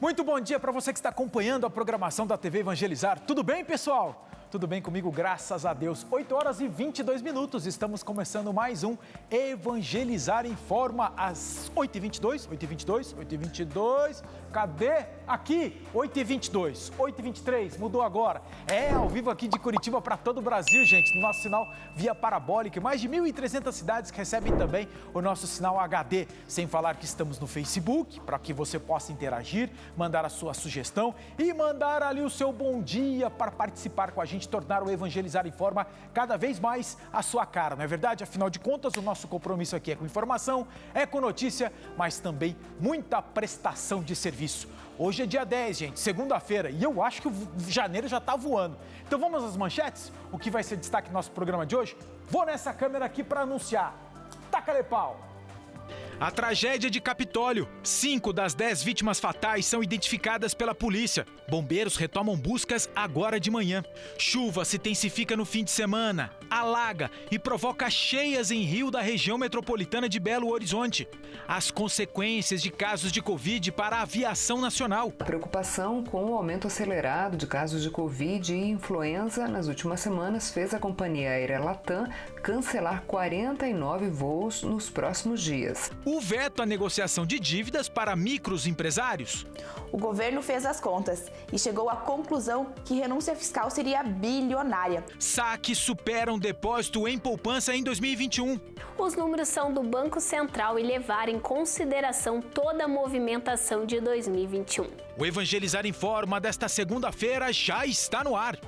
Muito bom dia para você que está acompanhando a programação da TV Evangelizar. Tudo bem, pessoal? Tudo bem comigo, graças a Deus. 8 horas e 22 minutos. Estamos começando mais um Evangelizar em Forma às 8h22. 8h22, 8h22. Cadê? Aqui, 8h22, 8h23, mudou agora. É ao vivo aqui de Curitiba para todo o Brasil, gente, no nosso sinal via parabólica. Mais de 1.300 cidades recebem também o nosso sinal HD. Sem falar que estamos no Facebook, para que você possa interagir, mandar a sua sugestão e mandar ali o seu bom dia para participar com a gente, tornar o Evangelizar em Forma cada vez mais a sua cara, não é verdade? Afinal de contas, o nosso compromisso aqui é com informação, é com notícia, mas também muita prestação de serviço. Hoje é dia 10, gente, segunda-feira, e eu acho que o janeiro já está voando. Então vamos às manchetes? O que vai ser destaque no nosso programa de hoje? Vou nessa câmera aqui para anunciar. Taca-lhe pau! A tragédia de Capitólio. 5 das 10 vítimas fatais são identificadas pela polícia. Bombeiros retomam buscas agora de manhã. Chuva se intensifica no fim de semana, alaga e provoca cheias em rio da região metropolitana de Belo Horizonte. As consequências de casos de Covid para a aviação nacional. A preocupação com o aumento acelerado de casos de Covid e influenza nas últimas semanas fez a companhia aérea Latam cancelar 49 voos nos próximos dias. O veto à negociação de dívidas para microempresários. O governo fez as contas e chegou à conclusão que renúncia fiscal seria bilionária. Saques superam depósito em poupança em 2021. Os números são do Banco Central e levaram em consideração toda a movimentação de 2021. O Evangelizar em Forma desta segunda-feira já está no ar.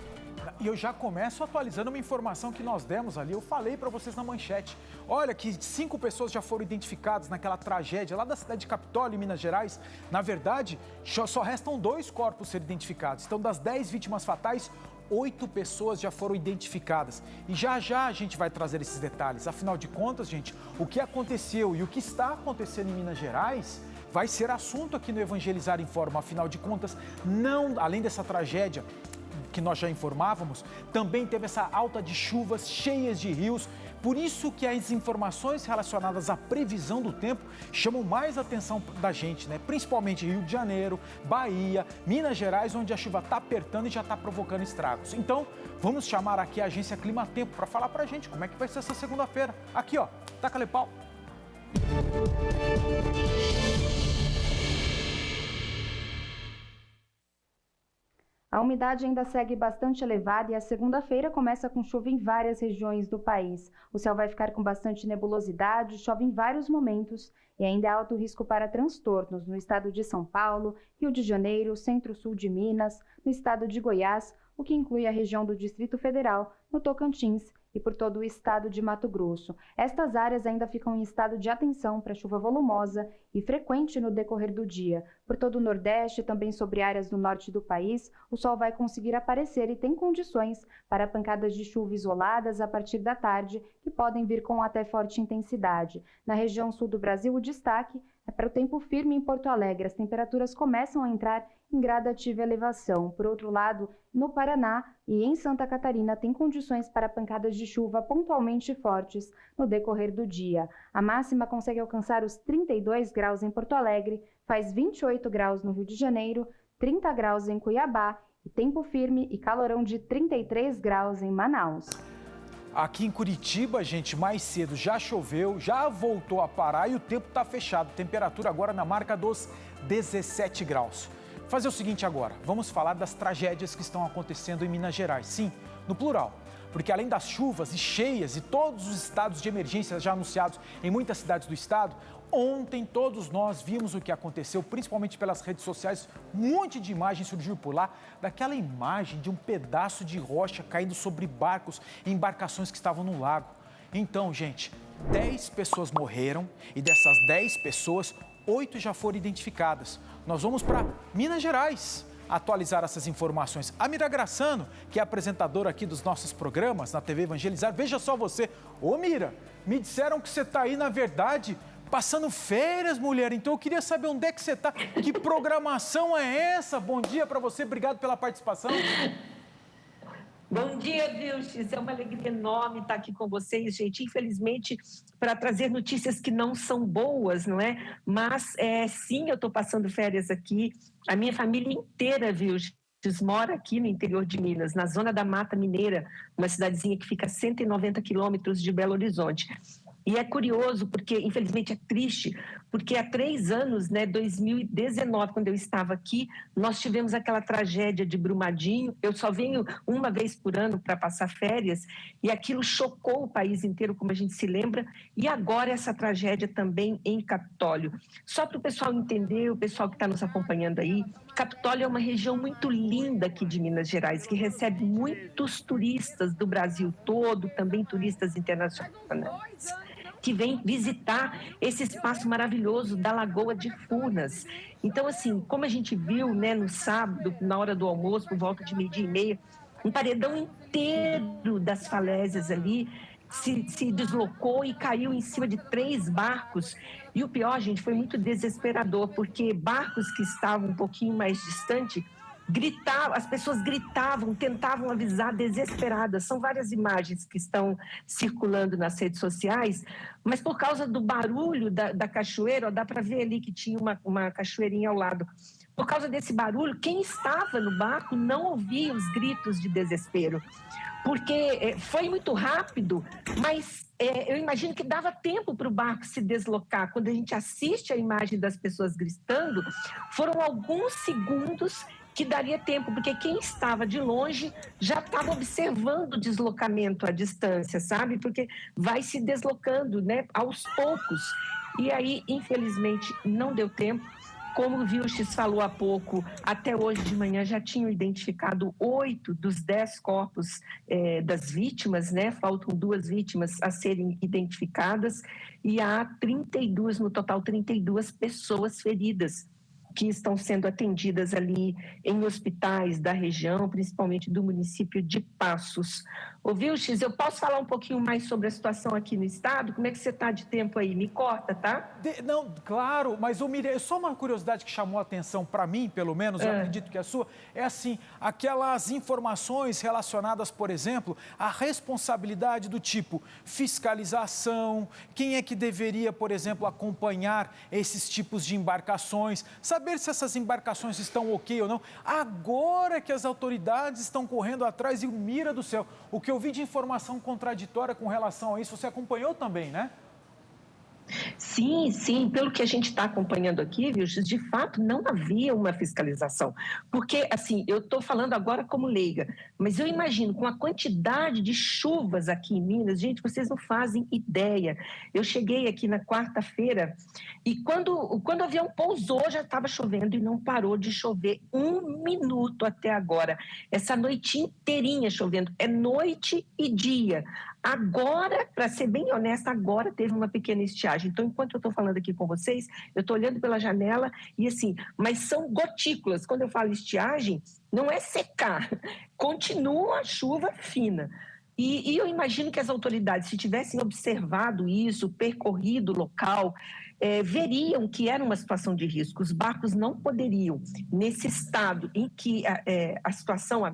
E eu já começo atualizando uma informação que nós demos ali, eu falei para vocês na manchete. Olha que 5 pessoas já foram identificadas naquela tragédia lá da cidade de Capitólio, em Minas Gerais. Na verdade, só restam 2 corpos ser identificados. Então, das 10 vítimas fatais, 8 pessoas já foram identificadas. E já a gente vai trazer esses detalhes. Afinal de contas, gente, o que aconteceu e o que está acontecendo em Minas Gerais vai ser assunto aqui no Evangelizar em Forma. Afinal de contas, não, além dessa tragédia que nós já informávamos, também teve essa alta de chuvas, cheias de rios. Por isso que as informações relacionadas à previsão do tempo chamam mais a atenção da gente, né? Principalmente Rio de Janeiro, Bahia, Minas Gerais, onde a chuva está apertando e já está provocando estragos. Então, vamos chamar aqui a agência Climatempo para falar para a gente como é que vai ser essa segunda-feira. Aqui, ó, taca-lhe pau. A umidade ainda segue bastante elevada e a segunda-feira começa com chuva em várias regiões do país. O céu vai ficar com bastante nebulosidade, chove em vários momentos e ainda há alto risco para transtornos no estado de São Paulo, Rio de Janeiro, centro-sul de Minas, no estado de Goiás, o que inclui a região do Distrito Federal, no Tocantins e por todo o estado de Mato Grosso. Estas áreas ainda ficam em estado de atenção para chuva volumosa e frequente no decorrer do dia. Por todo o Nordeste e também sobre áreas do norte do país, o sol vai conseguir aparecer e tem condições para pancadas de chuva isoladas a partir da tarde, que podem vir com até forte intensidade. Na região sul do Brasil, o destaque é para o tempo firme em Porto Alegre. As temperaturas começam a entrar em gradativa elevação. Por outro lado, no Paraná e em Santa Catarina tem condições para pancadas de chuva pontualmente fortes no decorrer do dia. A máxima consegue alcançar os 32 graus em Porto Alegre, faz 28 graus no Rio de Janeiro, 30 graus em Cuiabá e tempo firme e calorão de 33 graus em Manaus. Aqui em Curitiba, gente, mais cedo já choveu, já voltou a parar e o tempo está fechado. Temperatura agora na marca dos 17 graus. Fazer o seguinte agora, vamos falar das tragédias que estão acontecendo em Minas Gerais. Sim, no plural, porque além das chuvas e cheias e todos os estados de emergência já anunciados em muitas cidades do estado, ontem todos nós vimos o que aconteceu, principalmente pelas redes sociais. Um monte de imagens surgiu por lá, daquela imagem de um pedaço de rocha caindo sobre barcos e embarcações que estavam no lago. Então, gente, 10 pessoas morreram e dessas 10 pessoas, 8 já foram identificadas. Nós vamos para Minas Gerais atualizar essas informações. A Mira Graçano, que é apresentadora aqui dos nossos programas na TV Evangelizar, veja só você. Ô Mira, me disseram que você está aí, na verdade, passando férias, mulher. Então eu queria saber onde é que você está. Que programação é essa? Bom dia para você, obrigado pela participação. Bom dia, Vilches. É uma alegria enorme estar aqui com vocês, gente. Infelizmente, para trazer notícias que não são boas, não é? Mas, sim, eu estou passando férias aqui. A minha família inteira, Vilches, mora aqui no interior de Minas, na zona da Mata Mineira, uma cidadezinha que fica a 190 quilômetros de Belo Horizonte. E é curioso, porque, infelizmente, é triste, porque há 3 anos, 2019, quando eu estava aqui, nós tivemos aquela tragédia de Brumadinho. Eu só venho uma vez por ano para passar férias, e aquilo chocou o país inteiro, como a gente se lembra, e agora essa tragédia também em Capitólio. Só para o pessoal entender, o pessoal que está nos acompanhando aí, Capitólio é uma região muito linda aqui de Minas Gerais, que recebe muitos turistas do Brasil todo, também turistas internacionais, que vem visitar esse espaço maravilhoso da Lagoa de Furnas. Então, assim, como a gente viu, no sábado, na hora do almoço, por volta de 12h30, um paredão inteiro das falésias ali se deslocou e caiu em cima de 3 barcos. E o pior, gente, foi muito desesperador, porque barcos que estavam um pouquinho mais distante gritavam, as pessoas gritavam, tentavam avisar, desesperadas. São várias imagens que estão circulando nas redes sociais, mas por causa do barulho da cachoeira, dá para ver ali que tinha uma cachoeirinha ao lado. Por causa desse barulho, quem estava no barco não ouvia os gritos de desespero, porque foi muito rápido, mas eu imagino que dava tempo para o barco se deslocar. Quando a gente assiste a imagem das pessoas gritando, foram alguns segundos que daria tempo, porque quem estava de longe já estava observando o deslocamento à distância, sabe? Porque vai se deslocando, aos poucos. E aí, infelizmente, não deu tempo. Como o Vilches falou há pouco, até hoje de manhã já tinham identificado 8 dos 10 corpos das vítimas, Faltam 2 vítimas a serem identificadas e há 32, no total 32 pessoas feridas que estão sendo atendidas ali em hospitais da região, principalmente do município de Passos. Ô Vilches, eu posso falar um pouquinho mais sobre a situação aqui no estado? Como é que você está de tempo aí? Me corta, tá? Não, claro, mas Miriam, só uma curiosidade que chamou a atenção para mim, pelo menos, eu acredito que é a sua, é assim, aquelas informações relacionadas, por exemplo, à responsabilidade do tipo fiscalização, quem é que deveria, por exemplo, acompanhar esses tipos de embarcações, saber se essas embarcações estão ok ou não. Agora que as autoridades estão correndo atrás e mira do céu, o que eu vi de informação contraditória com relação a isso, você acompanhou também, né? Sim, sim, pelo que a gente está acompanhando aqui, viu, de fato não havia uma fiscalização, porque assim, eu estou falando agora como leiga, mas eu imagino com a quantidade de chuvas aqui em Minas, gente, vocês não fazem ideia. Eu cheguei aqui na quarta-feira e quando o avião pousou já estava chovendo e não parou de chover 1 minuto até agora, essa noite inteirinha chovendo, é noite e dia. Agora, para ser bem honesta, agora teve uma pequena estiagem. Então, enquanto eu estou falando aqui com vocês, eu estou olhando pela janela e assim, mas são gotículas. Quando eu falo estiagem, não é secar, continua a chuva fina. E eu imagino que as autoridades, se tivessem observado isso, percorrido o local, veriam que era uma situação de risco. Os barcos não poderiam, nesse estado em que a situação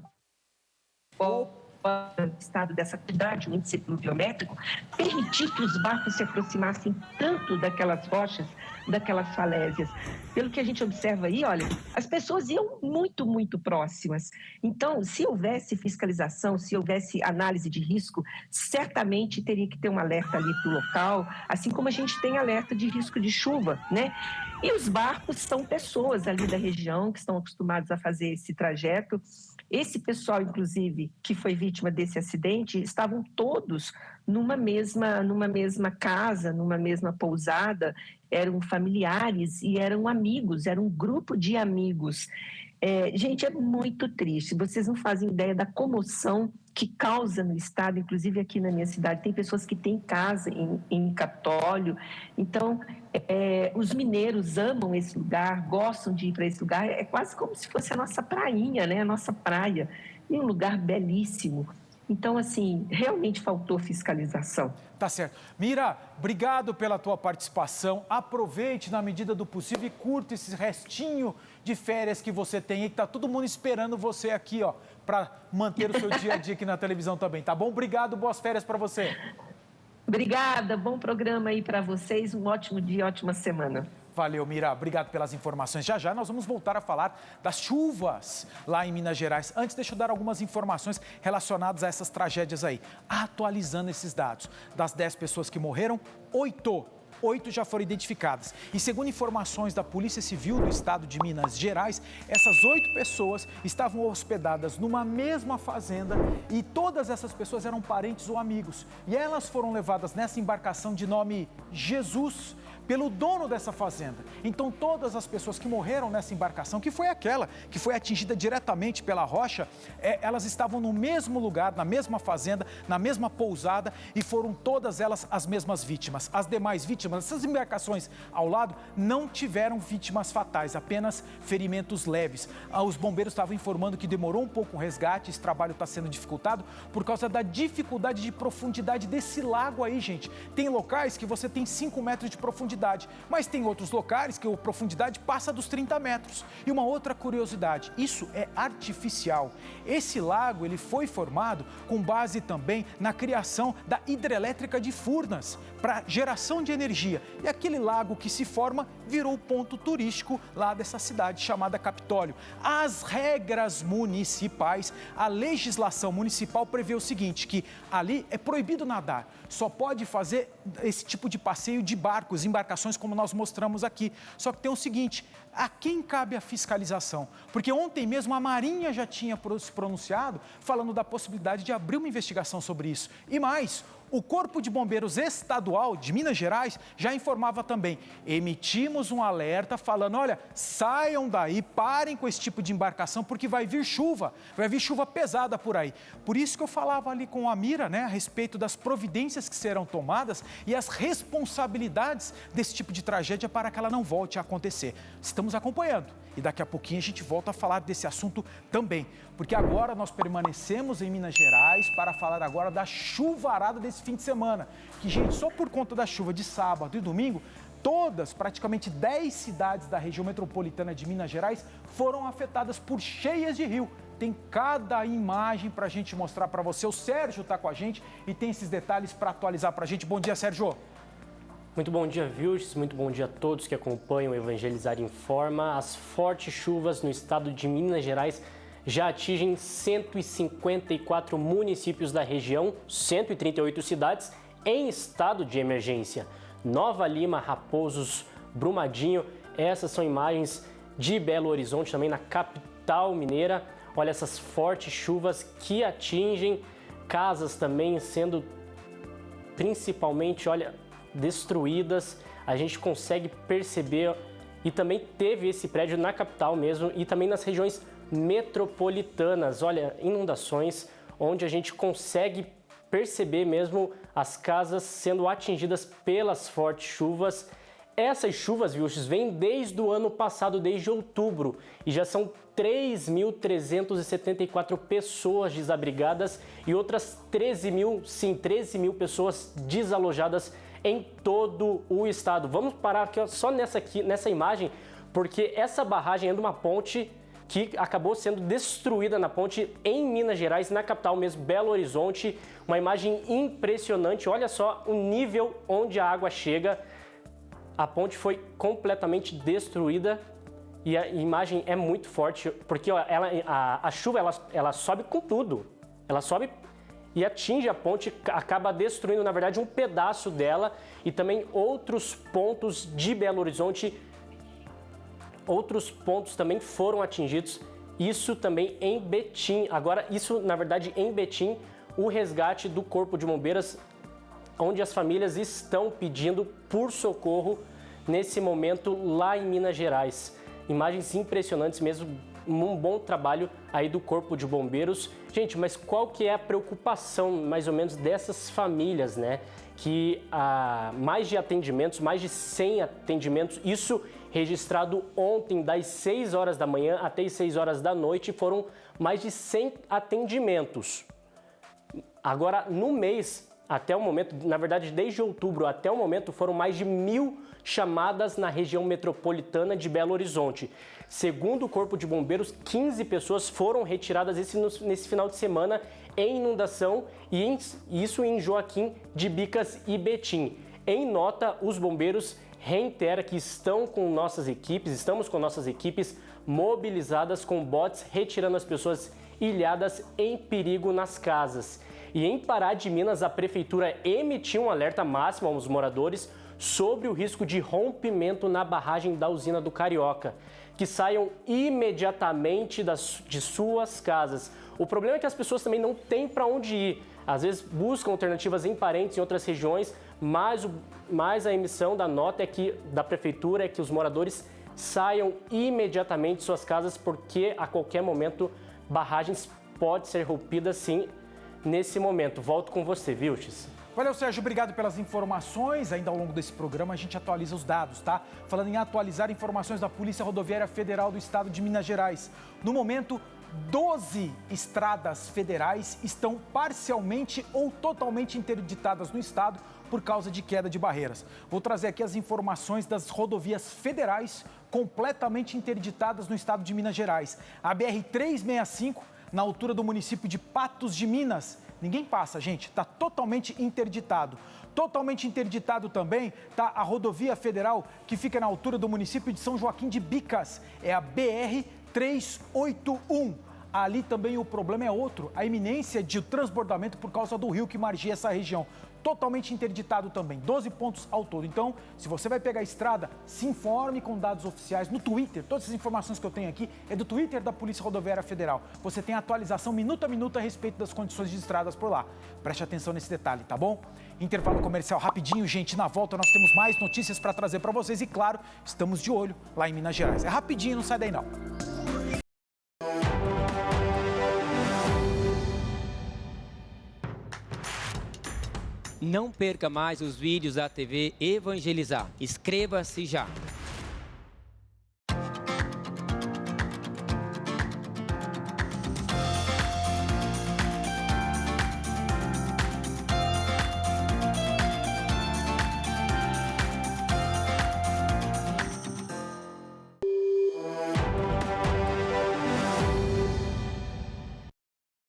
estado dessa atividade, o índice pluviométrico, permitir que os barcos se aproximassem tanto daquelas rochas, daquelas falésias. Pelo que a gente observa aí, olha, as pessoas iam muito, muito próximas. Então, se houvesse fiscalização, se houvesse análise de risco, certamente teria que ter um alerta ali para o local, assim como a gente tem alerta de risco de chuva, E os barcos são pessoas ali da região que estão acostumados a fazer esse trajeto. Esse pessoal, inclusive, que foi vítima desse acidente, estavam todos numa mesma casa, numa mesma pousada, eram familiares e eram amigos, era um grupo de amigos. Gente, é muito triste, vocês não fazem ideia da comoção que causa no estado, inclusive aqui na minha cidade, tem pessoas que têm casa em Capitólio, então os mineiros amam esse lugar, gostam de ir para esse lugar, é quase como se fosse a nossa prainha, a nossa praia, e um lugar belíssimo. Então, assim, realmente faltou fiscalização. Tá certo. Mira, obrigado pela tua participação. Aproveite na medida do possível e curta esse restinho de férias que você tem aí, que tá todo mundo esperando você aqui, ó, para manter o seu dia a dia aqui na televisão também, tá bom? Obrigado, boas férias para você. Obrigada, bom programa aí para vocês, um ótimo dia, ótima semana. Valeu, Mira. Obrigado pelas informações. Já já nós vamos voltar a falar das chuvas lá em Minas Gerais. Antes, deixa eu dar algumas informações relacionadas a essas tragédias aí. Atualizando esses dados. Das 10 pessoas que morreram, 8 já foram identificadas. E segundo informações da Polícia Civil do Estado de Minas Gerais, essas 8 pessoas estavam hospedadas numa mesma fazenda e todas essas pessoas eram parentes ou amigos. E elas foram levadas nessa embarcação de nome Jesus pelo dono dessa fazenda. Então, todas as pessoas que morreram nessa embarcação, que foi aquela que foi atingida diretamente pela rocha, elas estavam no mesmo lugar, na mesma fazenda, na mesma pousada e foram todas elas as mesmas vítimas. As demais vítimas, essas embarcações ao lado, não tiveram vítimas fatais, apenas ferimentos leves. Os bombeiros estavam informando que demorou um pouco o resgate, esse trabalho está sendo dificultado por causa da dificuldade de profundidade desse lago aí, gente. Tem locais que você tem 5 metros de profundidade, mas tem outros locais que a profundidade passa dos 30 metros. E uma outra curiosidade, isso é artificial. Esse lago ele foi formado com base também na criação da hidrelétrica de Furnas para geração de energia. E aquele lago que se forma virou ponto turístico lá dessa cidade chamada Capitólio. As regras municipais, a legislação municipal prevê o seguinte, que ali é proibido nadar, só pode fazer esse tipo de passeio de barcos, embarcações como nós mostramos aqui. Só que tem o seguinte, a quem cabe a fiscalização? Porque ontem mesmo a Marinha já tinha se pronunciado falando da possibilidade de abrir uma investigação sobre isso. E mais, o Corpo de Bombeiros Estadual de Minas Gerais já informava também. Emitimos um alerta falando, olha, saiam daí, parem com esse tipo de embarcação, porque vai vir chuva pesada por aí. Por isso que eu falava ali com a Mira, né, a respeito das providências que serão tomadas e as responsabilidades desse tipo de tragédia para que ela não volte a acontecer. Estamos acompanhando e daqui a pouquinho a gente volta a falar desse assunto também, porque agora nós permanecemos em Minas Gerais para falar agora da chuvarada desse fim de semana, que, gente, só por conta da chuva de sábado e domingo, praticamente 10 cidades da região metropolitana de Minas Gerais foram afetadas por cheias de rio. Tem cada imagem para a gente mostrar para você. O Sérgio está com a gente e tem esses detalhes para atualizar para a gente. Bom dia, Sérgio. Muito bom dia, Vilches. Muito bom dia a todos que acompanham o Evangelizar Informa. As fortes chuvas no estado de Minas Gerais já atingem 154 municípios da região, 138 cidades em estado de emergência. Nova Lima, Raposos, Brumadinho, essas são imagens de Belo Horizonte, também na capital mineira. Olha essas fortes chuvas que atingem casas também sendo principalmente, destruídas. A gente consegue perceber e também teve esse prédio na capital mesmo e também nas regiões metropolitanas. Olha, inundações onde a gente consegue perceber mesmo as casas sendo atingidas pelas fortes chuvas. Essas chuvas, Vilches, vêm desde o ano passado, desde outubro, e já são 3.374 pessoas desabrigadas e outras 13 mil pessoas desalojadas em todo o estado. Vamos parar aqui só nessa imagem, porque essa barragem é de uma ponte que acabou sendo destruída na ponte em Minas Gerais, na capital mesmo, Belo Horizonte. Uma imagem impressionante, olha só o nível onde a água chega. A ponte foi completamente destruída e a imagem é muito forte, porque a chuva ela sobe com tudo. Ela sobe e atinge a ponte, acaba destruindo, na verdade, um pedaço dela e também outros pontos de Belo Horizonte. Outros pontos também foram atingidos, isso também em Betim. Agora, isso, na verdade, em Betim, o resgate do Corpo de Bombeiros, onde as famílias estão pedindo por socorro nesse momento lá em Minas Gerais. Imagens impressionantes mesmo, um bom trabalho aí do Corpo de Bombeiros. Gente, mas qual que é a preocupação, mais ou menos, dessas famílias, né? Que mais de 100 atendimentos, isso registrado ontem, das 6 horas da manhã até as 6 horas da noite, foram mais de 100 atendimentos. Agora, no mês, até o momento, na verdade, desde outubro até o momento, foram mais de 1.000 chamadas na região metropolitana de Belo Horizonte. Segundo o Corpo de Bombeiros, 15 pessoas foram retiradas nesse final de semana em inundação, e isso em Joaquim de Bicas e Betim. Em nota, os bombeiros reiteram que estamos com nossas equipes mobilizadas com botes, retirando as pessoas ilhadas em perigo nas casas. E em Pará de Minas, a prefeitura emitiu um alerta máximo aos moradores sobre o risco de rompimento na barragem da usina do Carioca, que saiam imediatamente de suas casas. O problema é que as pessoas também não têm para onde ir. Às vezes buscam alternativas em parentes em outras regiões, mas a emissão da nota da prefeitura é que os moradores saiam imediatamente de suas casas, porque a qualquer momento barragens podem ser rompidas sim nesse momento. Volto com você, Vilches. Valeu, Sérgio, obrigado pelas informações. Ainda ao longo desse programa a gente atualiza os dados, tá? Falando em atualizar informações da Polícia Rodoviária Federal do Estado de Minas Gerais. No momento, 12 estradas federais estão parcialmente ou totalmente interditadas no estado por causa de queda de barreiras. Vou trazer aqui as informações das rodovias federais completamente interditadas no estado de Minas Gerais. A BR-365, na altura do município de Patos de Minas. Ninguém passa, gente, está totalmente interditado. Totalmente interditado também está a rodovia federal que fica na altura do município de São Joaquim de Bicas. É a BR-381. Ali também o problema é outro, a iminência de transbordamento por causa do rio que margeia essa região. Totalmente interditado também, 12 pontos ao todo. Então, se você vai pegar a estrada, se informe com dados oficiais no Twitter. Todas as informações que eu tenho aqui é do Twitter da Polícia Rodoviária Federal. Você tem atualização minuto a minuto a respeito das condições de estradas por lá. Preste atenção nesse detalhe, tá bom? Intervalo comercial rapidinho, gente. Na volta nós temos mais notícias para trazer para vocês e, claro, estamos de olho lá em Minas Gerais. É rapidinho, não sai daí não. Não perca mais os vídeos da TV Evangelizar. Inscreva-se já.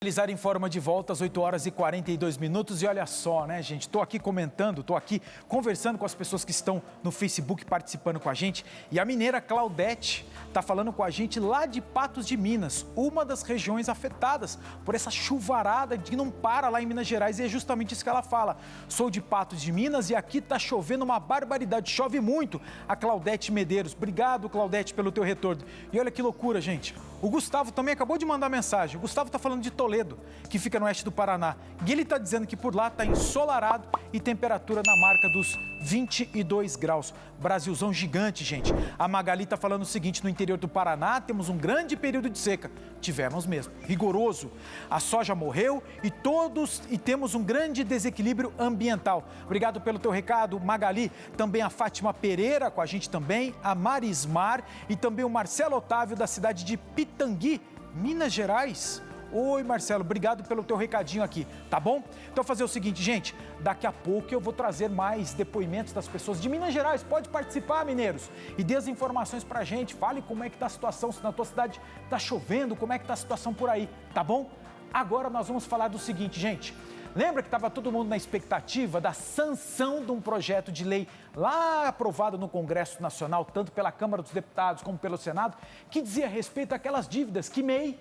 Evangelizar Informa de volta às 8 horas e 42 minutos e olha só, né, gente? Estou aqui comentando, estou aqui conversando com as pessoas que estão no Facebook participando com a gente e a mineira Claudete está falando com a gente lá de Patos de Minas, uma das regiões afetadas por essa chuvarada que não para lá em Minas Gerais e é justamente isso que ela fala. Sou de Patos de Minas e aqui está chovendo uma barbaridade, chove muito. A Claudete Medeiros, obrigado Claudete pelo teu retorno. E olha que loucura, gente. O Gustavo também acabou de mandar mensagem. O Gustavo está falando de Toledo, que fica no oeste do Paraná. E ele está dizendo que por lá está ensolarado e temperatura na marca dos 22 graus. Brasilzão gigante, gente. A Magali está falando o seguinte, no interior do Paraná temos um grande período de seca. Tivemos mesmo, rigoroso. A soja morreu e temos um grande desequilíbrio ambiental. Obrigado pelo teu recado, Magali. Também a Fátima Pereira com a gente também, a Marismar e também o Marcelo Otávio da cidade de Pitangui, Minas Gerais. Oi, Marcelo, obrigado pelo teu recadinho aqui, tá bom? Então, fazer o seguinte, gente, daqui a pouco eu vou trazer mais depoimentos das pessoas de Minas Gerais. Pode participar, mineiros, e dê as informações pra gente. Fale como é que tá a situação, se na tua cidade tá chovendo, como é que tá a situação por aí, tá bom? Agora nós vamos falar do seguinte, gente. Lembra que estava todo mundo na expectativa da sanção de um projeto de lei lá aprovado no Congresso Nacional, tanto pela Câmara dos Deputados como pelo Senado, que dizia respeito àquelas dívidas que MEI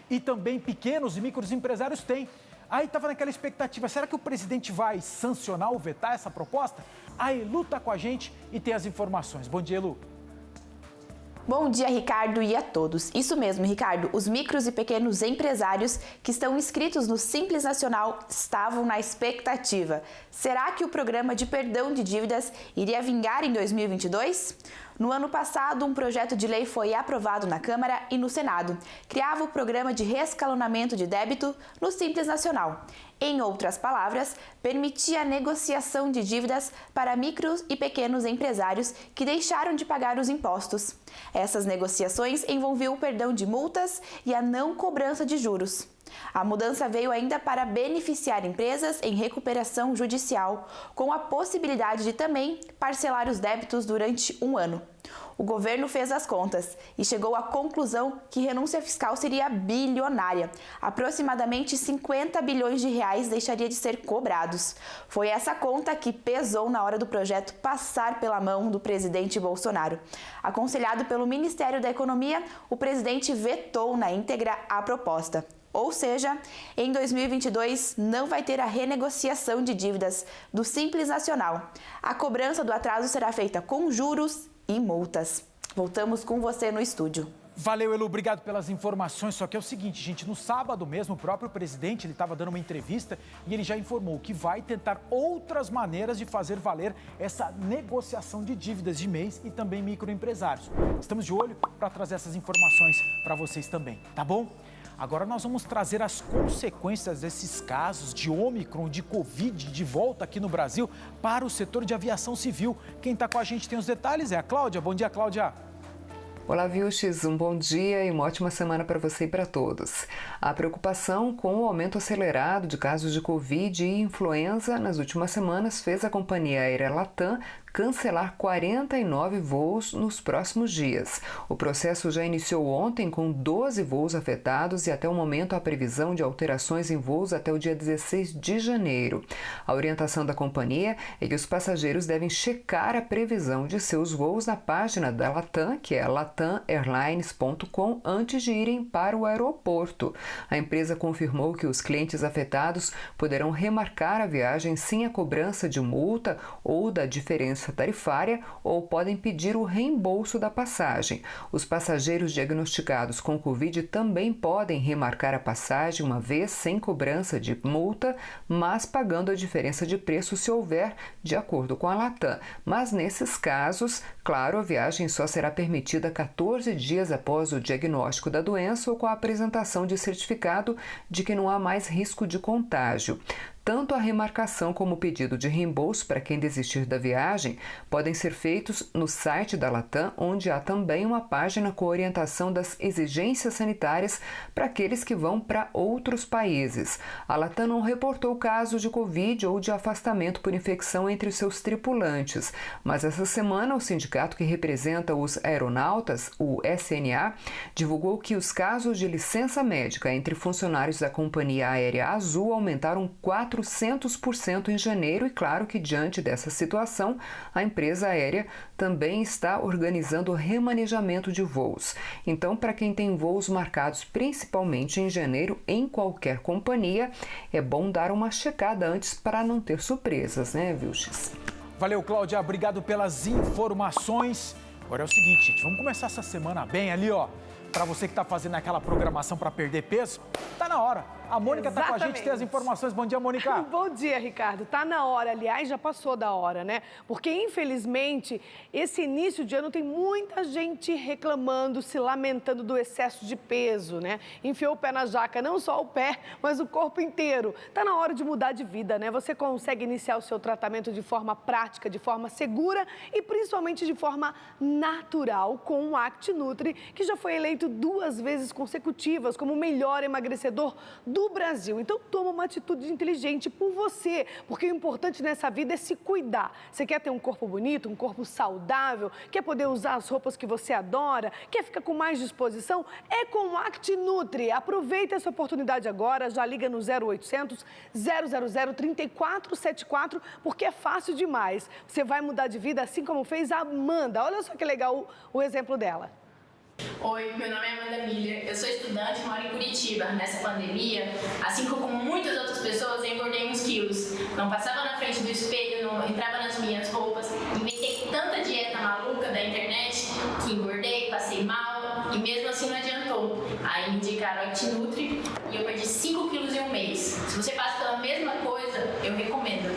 e também pequenos e micros empresários têm. Aí estava naquela expectativa, será que o presidente vai sancionar ou vetar essa proposta? A Elu está com a gente e tem as informações. Bom dia, Elu. Bom dia, Ricardo, e a todos. Isso mesmo, Ricardo, os micros e pequenos empresários que estão inscritos no Simples Nacional estavam na expectativa. Será que o programa de perdão de dívidas iria vingar em 2022? No ano passado, um projeto de lei foi aprovado na Câmara e no Senado. Criava o programa de reescalonamento de débito no Simples Nacional. Em outras palavras, permitia a negociação de dívidas para micros e pequenos empresários que deixaram de pagar os impostos. Essas negociações envolviam o perdão de multas e a não cobrança de juros. A mudança veio ainda para beneficiar empresas em recuperação judicial, com a possibilidade de também parcelar os débitos durante um ano. O governo fez as contas e chegou à conclusão que renúncia fiscal seria bilionária. Aproximadamente 50 bilhões de reais deixaria de ser cobrados. Foi essa conta que pesou na hora do projeto passar pela mão do presidente Bolsonaro. Aconselhado pelo Ministério da Economia, o presidente vetou na íntegra a proposta. Ou seja, em 2022 não vai ter a renegociação de dívidas do Simples Nacional. A cobrança do atraso será feita com juros e multas. Voltamos com você no estúdio. Valeu, Elu, obrigado pelas informações. Só que é o seguinte, gente, no sábado mesmo, o próprio presidente, ele estava dando uma entrevista e ele já informou que vai tentar outras maneiras de fazer valer essa negociação de dívidas de MEIs e também microempresários. Estamos de olho para trazer essas informações para vocês também, tá bom? Agora nós vamos trazer as consequências desses casos de Ômicron, de Covid, de volta aqui no Brasil para o setor de aviação civil. Quem está com a gente tem os detalhes, é a Cláudia. Bom dia, Cláudia. Olá, Vilches, um bom dia e uma ótima semana para você e para todos. A preocupação com o aumento acelerado de casos de Covid e influenza nas últimas semanas fez a companhia aérea Latam cancelar 49 voos nos próximos dias. O processo já iniciou ontem com 12 voos afetados e até o momento há previsão de alterações em voos até o dia 16 de janeiro. A orientação da companhia é que os passageiros devem checar a previsão de seus voos na página da Latam, que é latameairlines.com, antes de irem para o aeroporto. A empresa confirmou que os clientes afetados poderão remarcar a viagem sem a cobrança de multa ou da diferença tarifária ou podem pedir o reembolso da passagem. Os passageiros diagnosticados com Covid também podem remarcar a passagem uma vez sem cobrança de multa, mas pagando a diferença de preço se houver, de acordo com a Latam. Mas nesses casos, claro, a viagem só será permitida 14 dias após o diagnóstico da doença ou com a apresentação de certificado de que não há mais risco de contágio. Tanto a remarcação como o pedido de reembolso para quem desistir da viagem podem ser feitos no site da Latam, onde há também uma página com orientação das exigências sanitárias para aqueles que vão para outros países. A Latam não reportou casos de Covid ou de afastamento por infecção entre os seus tripulantes, mas essa semana o sindicato que representa os aeronautas, o SNA, divulgou que os casos de licença médica entre funcionários da companhia aérea Azul aumentaram 400% em janeiro e claro que diante dessa situação, a empresa aérea também está organizando o remanejamento de voos. Então, para quem tem voos marcados principalmente em janeiro em qualquer companhia, é bom dar uma checada antes para não ter surpresas, né, Vilches? Valeu, Cláudia, obrigado pelas informações. Agora é o seguinte, gente, vamos começar essa semana bem ali, ó. Para você que está fazendo aquela programação para perder peso, tá na hora. A Mônica está com a gente, tem as informações. Bom dia, Mônica. Bom dia, Ricardo. Tá na hora, aliás, já passou da hora, né? Porque, infelizmente, esse início de ano tem muita gente reclamando, se lamentando do excesso de peso, né? Enfiou o pé na jaca, não só o pé, mas o corpo inteiro. Tá na hora de mudar de vida, né? Você consegue iniciar o seu tratamento de forma prática, de forma segura e, principalmente, de forma natural com o ActiNutri, que já foi eleito 2 vezes consecutivas como o melhor emagrecedor do Brasil. Então, toma uma atitude inteligente por você, porque o importante nessa vida é se cuidar. Você quer ter um corpo bonito, um corpo saudável, quer poder usar as roupas que você adora, quer ficar com mais disposição? É com o ActiNutri. Aproveita essa oportunidade agora, já liga no 0800 000 3474, porque é fácil demais. Você vai mudar de vida assim como fez a Amanda. Olha só que legal o exemplo dela. Oi, meu nome é Amanda Miller, eu sou estudante, moro em Curitiba. Nessa pandemia, assim como muitas outras pessoas, eu engordei uns quilos. Não passava na frente do espelho, não entrava nas minhas roupas. Inventei tanta dieta maluca da internet que engordei, passei mal e mesmo assim não adiantou. Aí me indicaram o ActiNutri e eu perdi 5 quilos em um mês. Se você passa pela mesma coisa, eu recomendo.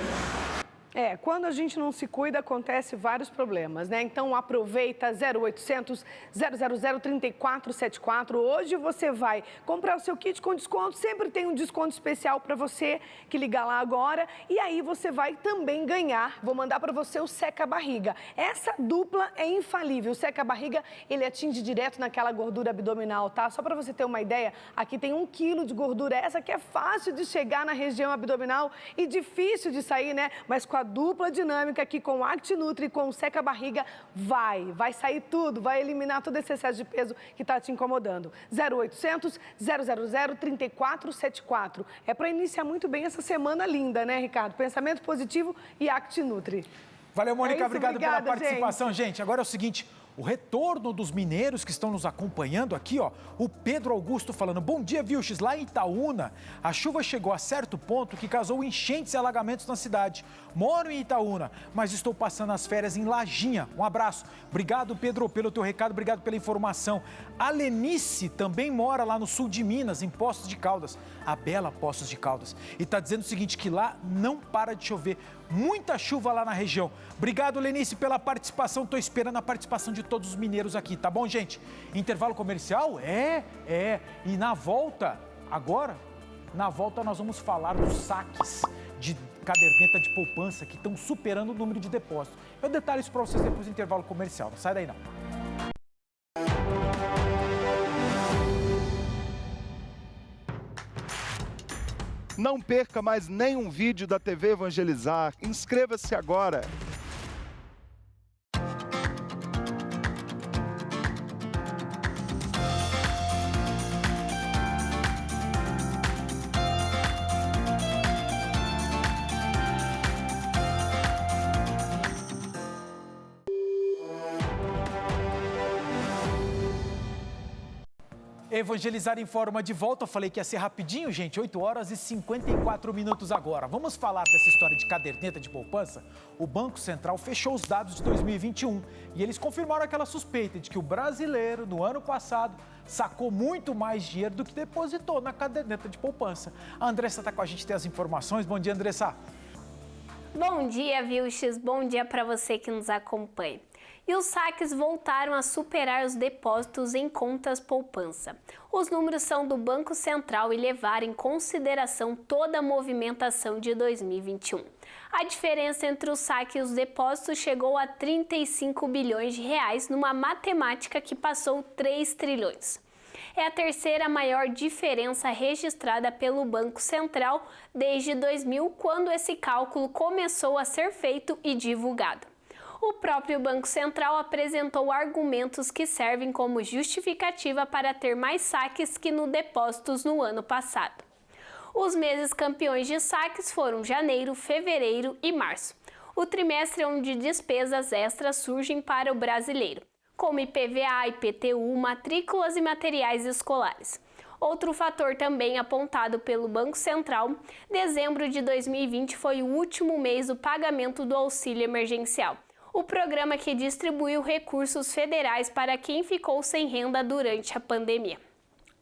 Quando a gente não se cuida, acontece vários problemas, né? Então aproveita 0800 000 3474. Hoje você vai comprar o seu kit com desconto, sempre tem um desconto especial para você que ligar lá agora. E aí você vai também ganhar, vou mandar para você o seca-barriga. Essa dupla é infalível. O seca-barriga, ele atinge direto naquela gordura abdominal, tá? Só para você ter uma ideia, aqui tem 1 quilo de gordura, essa que é fácil de chegar na região abdominal e difícil de sair, né? Mas com a dupla dinâmica aqui com o ActiNutri e com o seca-barriga, vai sair tudo, vai eliminar todo esse excesso de peso que está te incomodando. 0800 000 3474. É para iniciar muito bem essa semana linda, né, Ricardo? Pensamento positivo e ActiNutri. Valeu, Mônica, obrigado obrigada, pela participação, gente. Agora é o seguinte, o retorno dos mineiros que estão nos acompanhando aqui, ó, o Pedro Augusto falando, bom dia, Vilches, lá em Itaúna, a chuva chegou a certo ponto que causou enchentes e alagamentos na cidade. Moro em Itaúna, mas estou passando as férias em Lajinha. Um abraço. Obrigado, Pedro, pelo teu recado, obrigado pela informação. A Lenice também mora lá no sul de Minas, em Poços de Caldas, a bela Poços de Caldas, e está dizendo o seguinte, que lá não para de chover. Muita chuva lá na região. Obrigado, Lenice, pela participação. Estou esperando a participação de todos os mineiros aqui, tá bom, gente? Intervalo comercial? E na volta, agora, nós vamos falar dos saques de caderneta de poupança que estão superando o número de depósitos. Eu detalho isso para vocês depois do intervalo comercial. Não sai daí, não. Não perca mais nenhum vídeo da TV Evangelizar. Inscreva-se agora. Evangelizar Informa de volta. Eu falei que ia ser rapidinho, gente. 8 horas e 54 minutos agora. Vamos falar dessa história de caderneta de poupança? O Banco Central fechou os dados de 2021 e eles confirmaram aquela suspeita de que o brasileiro, no ano passado, sacou muito mais dinheiro do que depositou na caderneta de poupança. A Andressa está com a gente, tem as informações. Bom dia, Andressa. Bom dia, Vilches. Bom dia para você que nos acompanha. E os saques voltaram a superar os depósitos em contas poupança. Os números são do Banco Central e levaram em consideração toda a movimentação de 2021. A diferença entre o saque e os depósitos chegou a 35 bilhões de reais numa matemática que passou 3 trilhões. É a terceira maior diferença registrada pelo Banco Central desde 2000, quando esse cálculo começou a ser feito e divulgado. O próprio Banco Central apresentou argumentos que servem como justificativa para ter mais saques que no depósitos no ano passado. Os meses campeões de saques foram janeiro, fevereiro e março, o trimestre onde despesas extras surgem para o brasileiro, como IPVA, IPTU, matrículas e materiais escolares. Outro fator também apontado pelo Banco Central, dezembro de 2020 foi o último mês do pagamento do auxílio emergencial, o programa que distribuiu recursos federais para quem ficou sem renda durante a pandemia.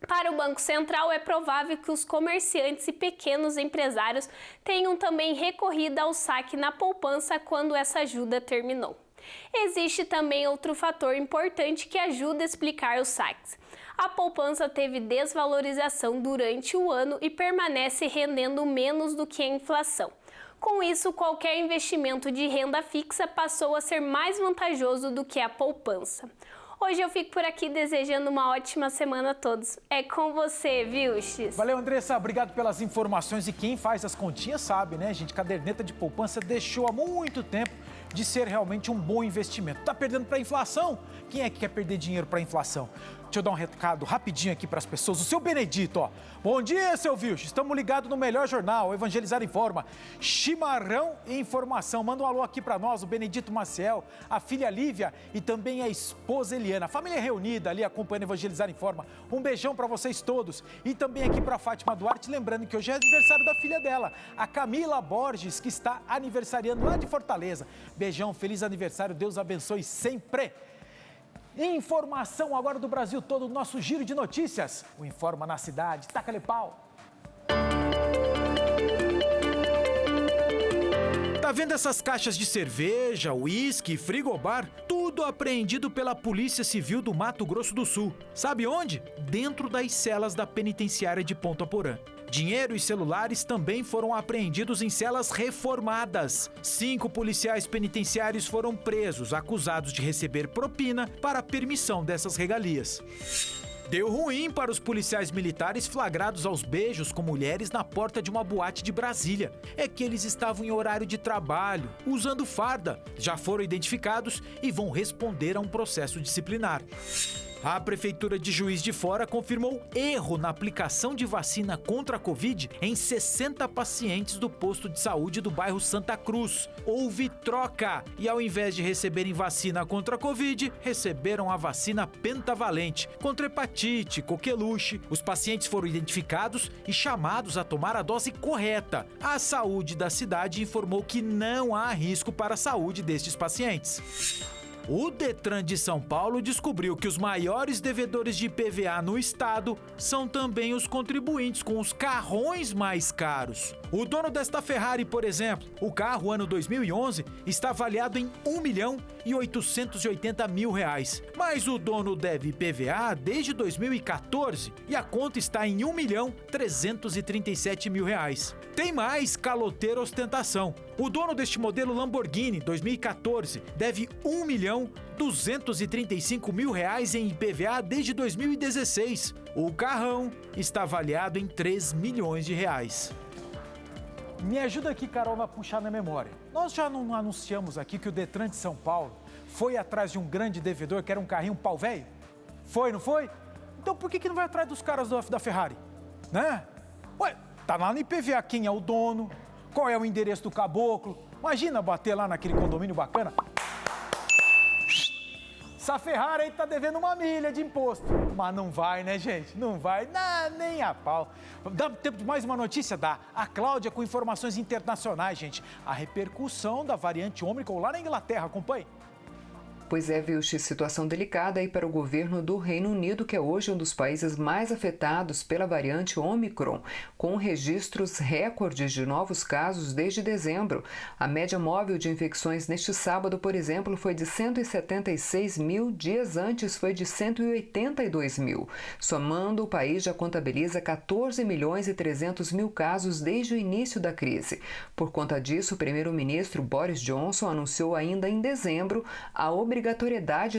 Para o Banco Central, é provável que os comerciantes e pequenos empresários tenham também recorrido ao saque na poupança quando essa ajuda terminou. Existe também outro fator importante que ajuda a explicar os saques. A poupança teve desvalorização durante o ano e permanece rendendo menos do que a inflação. Com isso, qualquer investimento de renda fixa passou a ser mais vantajoso do que a poupança. Hoje eu fico por aqui desejando uma ótima semana a todos. É com você, Vilches. Valeu, Andressa. Obrigado pelas informações. E quem faz as continhas sabe, né, gente? Caderneta de poupança deixou há muito tempo de ser realmente um bom investimento. Tá perdendo para a inflação? Quem é que quer perder dinheiro para a inflação? Deixa eu dar um recado rapidinho aqui para as pessoas. O seu Benedito, ó. Bom dia, seu Vilches. Estamos ligados no melhor jornal, Evangelizar Informa. Chimarrão e informação. Manda um alô aqui para nós, o Benedito Maciel, a filha Lívia e também a esposa Eliana. A família reunida ali acompanhando Evangelizar Informa. Um beijão para vocês todos. E também aqui para Fátima Duarte, lembrando que hoje é aniversário da filha dela, a Camila Borges, que está aniversariando lá de Fortaleza. Beijão, feliz aniversário, Deus abençoe sempre. Informação agora do Brasil todo, nosso giro de notícias. O Informa na Cidade. Taca-lhe pau. Tá vendo essas caixas de cerveja, uísque e frigobar? Tudo apreendido pela Polícia Civil do Mato Grosso do Sul. Sabe onde? Dentro das celas da penitenciária de Ponta Porã. Dinheiro e celulares também foram apreendidos em celas reformadas. 5 policiais penitenciários foram presos, acusados de receber propina para a permissão dessas regalias. Deu ruim para os policiais militares flagrados aos beijos com mulheres na porta de uma boate de Brasília. É que eles estavam em horário de trabalho, usando farda. Já foram identificados e vão responder a um processo disciplinar. A Prefeitura de Juiz de Fora confirmou erro na aplicação de vacina contra a Covid em 60 pacientes do posto de saúde do bairro Santa Cruz. Houve troca e, ao invés de receberem vacina contra a Covid, receberam a vacina pentavalente contra hepatite, coqueluche. Os pacientes foram identificados e chamados a tomar a dose correta. A saúde da cidade informou que não há risco para a saúde destes pacientes. O Detran de São Paulo descobriu que os maiores devedores de IPVA no estado são também os contribuintes com os carrões mais caros. O dono desta Ferrari, por exemplo, o carro ano 2011 está avaliado em R$1.880.000. Mas o dono deve IPVA desde 2014 e a conta está em R$1.337.000. Tem mais caloteira ostentação. O dono deste modelo Lamborghini 2014 deve R$1.235.000 em IPVA desde 2016. O carrão está avaliado em R$3 milhões. Me ajuda aqui, Carol, a puxar na memória. Nós já não anunciamos aqui que o Detran de São Paulo foi atrás de um grande devedor que era um carrinho pau velho? Foi, não foi? Então por que não vai atrás dos caras da Ferrari? Né? Ué, tá lá no IPVA quem é o dono, qual é o endereço do caboclo. Imagina bater lá naquele condomínio bacana. Essa Ferrari aí tá devendo 1 milha de imposto. Mas não vai, né, gente? Não vai, nem a pau. Dá tempo de mais uma notícia? Dá. A Cláudia com informações internacionais, gente. A repercussão da variante Ômicron lá na Inglaterra. Acompanhe. Pois é, Vilches, situação delicada aí para o governo do Reino Unido, que é hoje um dos países mais afetados pela variante Ômicron, com registros recordes de novos casos desde dezembro. A média móvel de infecções neste sábado, por exemplo, foi de 176 mil, dias antes foi de 182 mil. Somando, o país já contabiliza 14.300.000 casos desde o início da crise. Por conta disso, o primeiro-ministro Boris Johnson anunciou ainda em dezembro a obrigatoriedade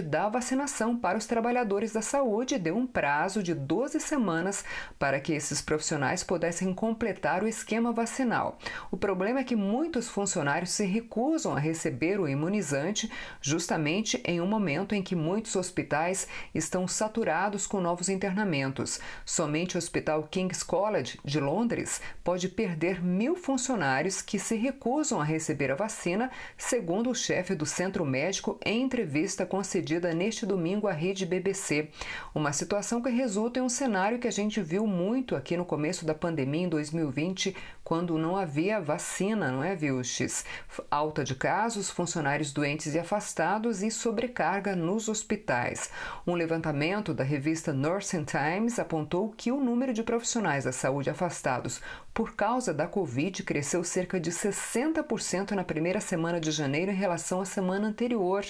da vacinação para os trabalhadores da saúde e deu um prazo de 12 semanas para que esses profissionais pudessem completar o esquema vacinal. O problema é que muitos funcionários se recusam a receber o imunizante justamente em um momento em que muitos hospitais estão saturados com novos internamentos. Somente o Hospital King's College de Londres pode perder 1.000 funcionários que se recusam a receber a vacina, segundo o chefe do centro médico em entrevista concedida neste domingo à rede BBC. Uma situação que resulta em um cenário que a gente viu muito aqui no começo da pandemia em 2020, quando não havia vacina, não é, Vilches? Alta de casos, funcionários doentes e afastados e sobrecarga nos hospitais. Um levantamento da revista Nursing Times apontou que o número de profissionais da saúde afastados por causa da Covid cresceu cerca de 60% na primeira semana de janeiro em relação à semana anterior,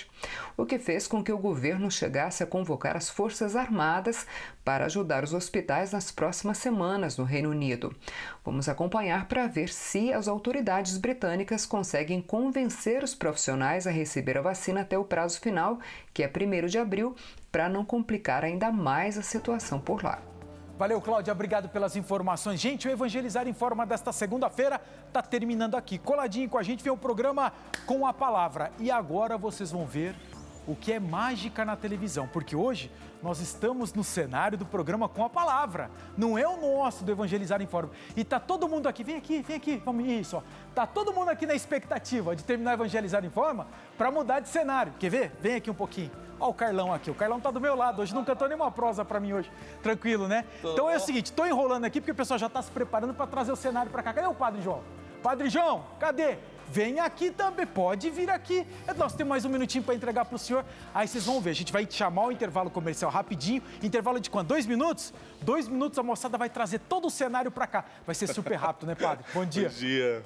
o que fez com que o governo chegasse a convocar as Forças Armadas para ajudar os hospitais nas próximas semanas no Reino Unido. Vamos acompanhar para ver se as autoridades britânicas conseguem convencer os profissionais a receber a vacina até o prazo final, que é 1º de abril, para não complicar ainda mais a situação por lá. Valeu, Cláudia, obrigado pelas informações. Gente, o Evangelizar em Forma desta segunda-feira está terminando aqui. Coladinho com a gente vem o programa Com a Palavra. E agora vocês vão ver o que é mágica na televisão, porque hoje nós estamos no cenário do programa Com a Palavra. Não é o nosso do Evangelizar em Forma. E tá todo mundo aqui, vem aqui, vamos isso, ó. Tá todo mundo aqui na expectativa de terminar Evangelizar em Forma para mudar de cenário. Quer ver? Vem aqui um pouquinho. Ó o Carlão aqui, o Carlão tá do meu lado, hoje não cantou nenhuma prosa pra mim hoje, tranquilo, né? Então é o seguinte, tô enrolando aqui porque o pessoal já tá se preparando pra trazer o cenário pra cá. Cadê o Padre João? Padre João, cadê? vem aqui também, pode vir aqui. Nós temos mais um minutinho para entregar para o senhor. Aí vocês vão ver, a gente vai chamar o intervalo comercial rapidinho. Intervalo de quanto? 2 minutos? 2 minutos a moçada vai trazer todo o cenário para cá. Vai ser super rápido, né, padre? Bom dia. Bom dia.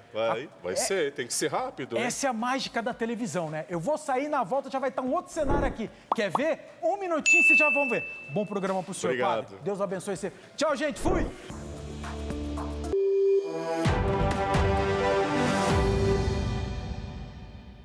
Vai ser, tem que ser rápido. Essa é a mágica da televisão, né? Eu vou sair, na volta já vai estar um outro cenário aqui. Quer ver? 1 minutinho, vocês já vão ver. Bom programa para o senhor, Obrigado. padre. Deus abençoe você. Tchau, gente. Fui!